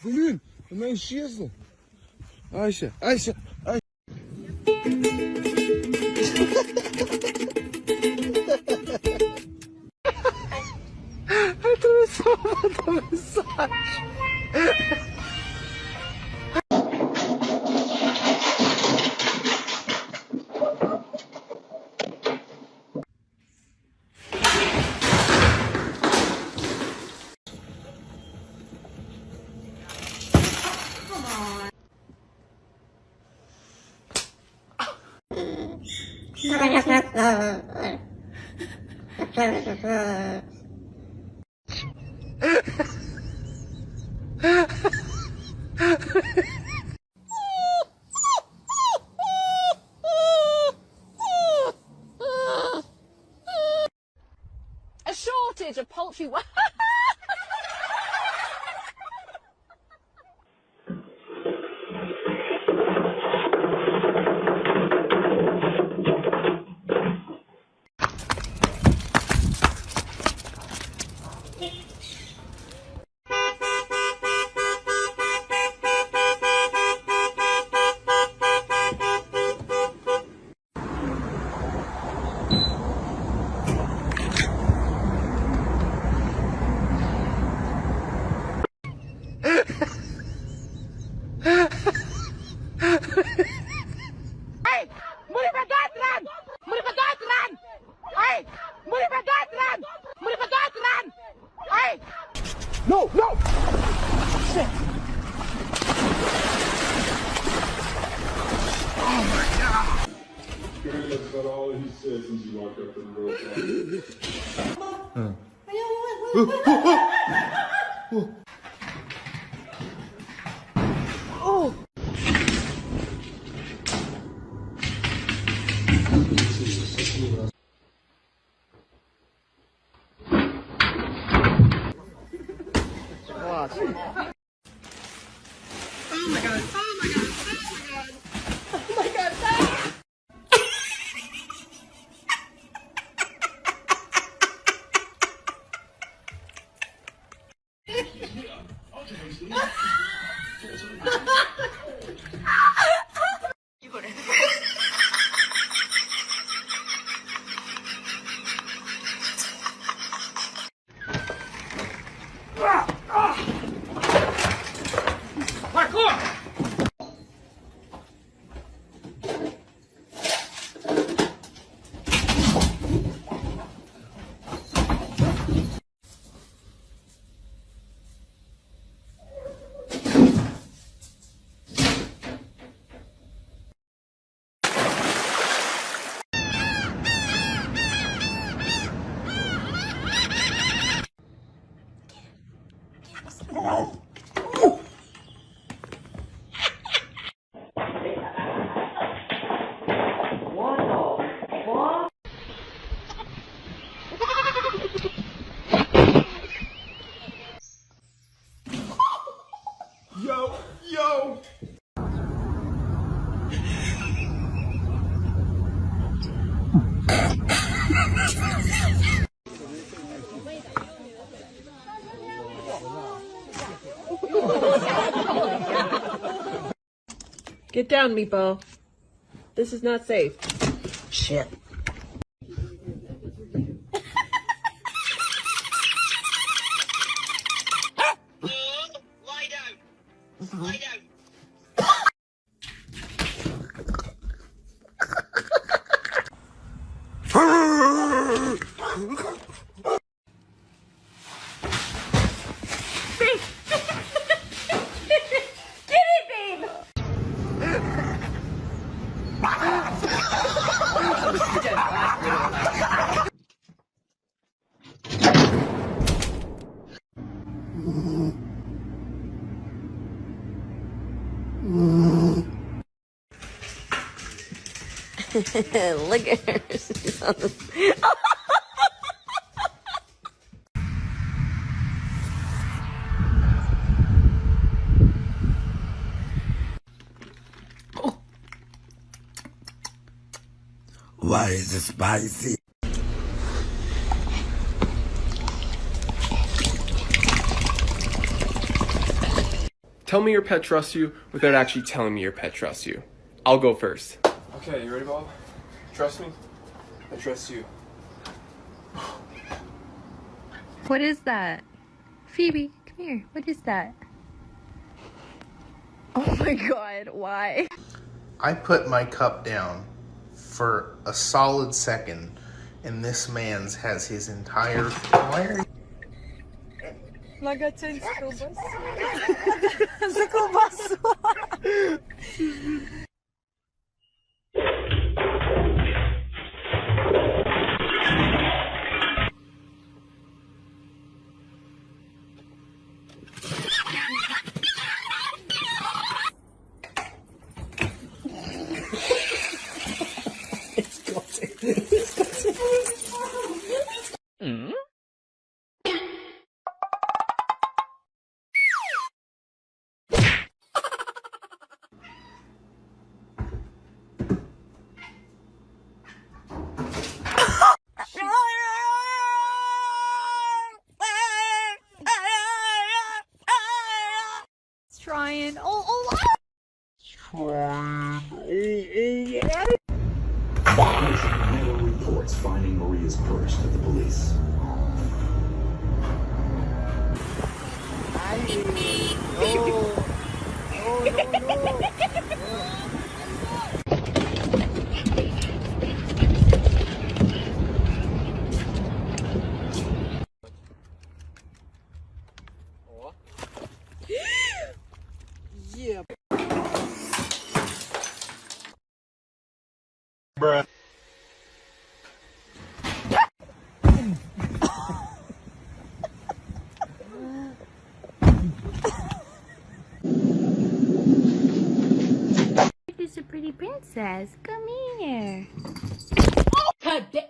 Блин, она исчезла. Ася, Ася, Ася. Это массаж. A shortage of poultry. No, no! Shit! Oh my God! That's about all he said since you walked up in the road. Oh! Oh my God! Oh my God! Oh my God! Oh my God! Ah! Yo, yo! Get down, Meatball. This is not safe. Shit. Lie down. Lie down. Look at her. She's on the... Why is it spicy? Tell me your pet trusts you without actually telling me your pet trusts you. I'll go first. Okay, you ready, Bob? Trust me? I trust you. What is that? Phoebe, come here. What is that? Oh my god, why? I put my cup down for a solid second, and this man's has his entire... Why are you... Magatin school bus. School bus. Trying. Never reports finding Maria's purse to the police. Yeah. Bruh. This is a pretty princess. Come here. God damn.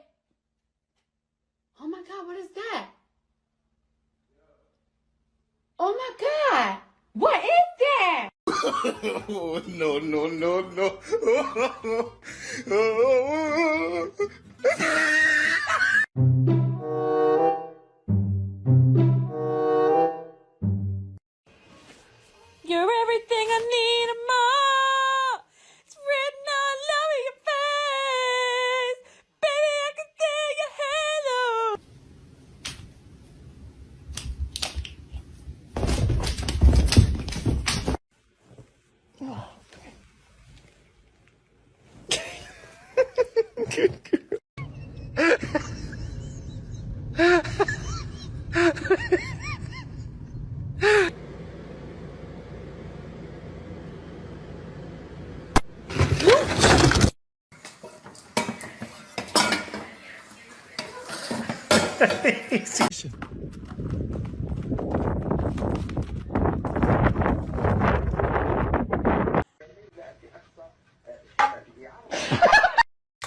Oh my god, what is that? Oh my god. What is that? No, no, no, no. You're everything I need and more. It's written all over your face. Baby, I can see your halo.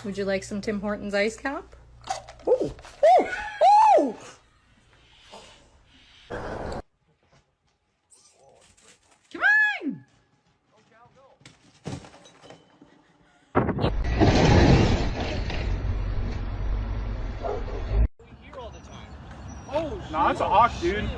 Would you like some Tim Hortons ice cap? Oh, oh, oh! Come on! Oh, nah, that's a hawk, dude.